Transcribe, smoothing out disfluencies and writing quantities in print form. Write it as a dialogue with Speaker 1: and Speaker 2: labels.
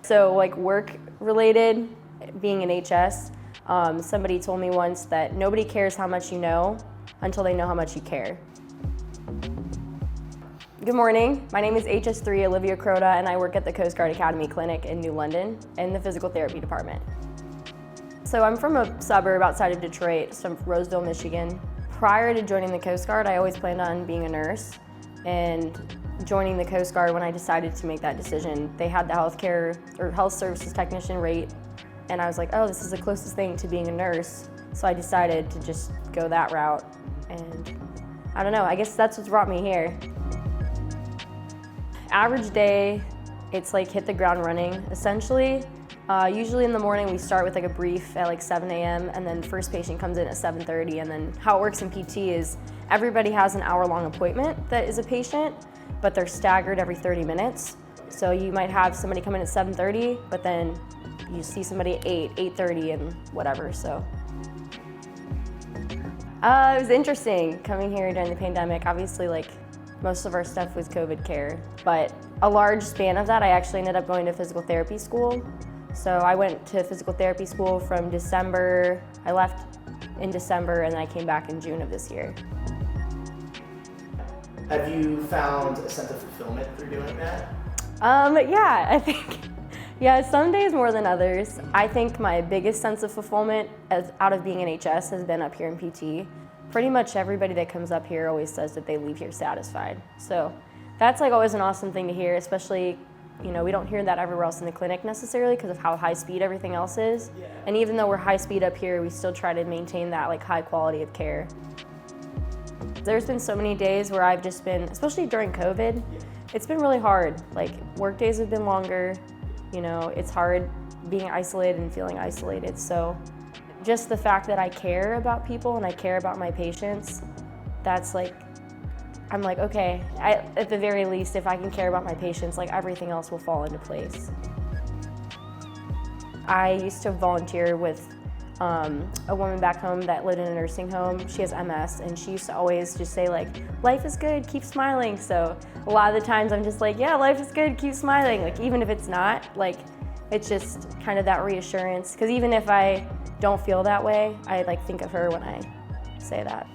Speaker 1: So like work related, being an HS, somebody told me once that nobody cares how much you know until they know how much you care. Good morning, my name is HS3 Olivia Krohta and I work at the Coast Guard Academy Clinic in New London in the physical therapy department. So I'm from a suburb outside of Detroit, so I'm from Roseville, Michigan. Prior to joining the Coast Guard, I always planned on being a nurse, and joining the Coast Guard, when I decided to make that decision, they had the health services technician rate, and I was like, oh, this is the closest thing to being a nurse. So I decided to just go that route, and I don't know, I guess that's what's brought me here. Average day, it's like hit the ground running, essentially. Usually in the morning we start with like a brief at like 7 a.m. and then first patient comes in at 7:30, and then how it works in PT is everybody has an hour-long appointment that is a patient, but they're staggered every 30 minutes. So you might have somebody come in at 7:30, but then you see somebody at 8:30 and whatever, so. It was interesting coming here during the pandemic. Obviously, like, most of our stuff was COVID care, but a large span of that, I actually ended up going to physical therapy school. So I went to physical therapy school from December. I left in December and then I came back in June of this year.
Speaker 2: Have you found a sense of fulfillment through doing that?
Speaker 1: Yeah, I think, some days more than others. I think my biggest sense of fulfillment out of being an HS has been up here in PT. Pretty much everybody that comes up here always says that they leave here satisfied. So that's like always an awesome thing to hear, especially, you know, we don't hear that everywhere else in the clinic necessarily because of how high speed everything else is. Yeah. And even though we're high speed up here, we still try to maintain that like high quality of care. There's been so many days where I've just been, especially during COVID, it's been really hard. Like work days have been longer, you know, it's hard being isolated and feeling isolated. So just the fact that I care about people and I care about my patients, that's like, I'm like, okay, at the very least, if I can care about my patients, like everything else will fall into place. I used to volunteer with a woman back home that lived in a nursing home. She has MS, and she used to always just say like, life is good, keep smiling. So a lot of the times I'm just like, yeah, life is good, keep smiling. Like even if it's not, like it's just kind of that reassurance. Because even if I don't feel that way, I like think of her when I say that.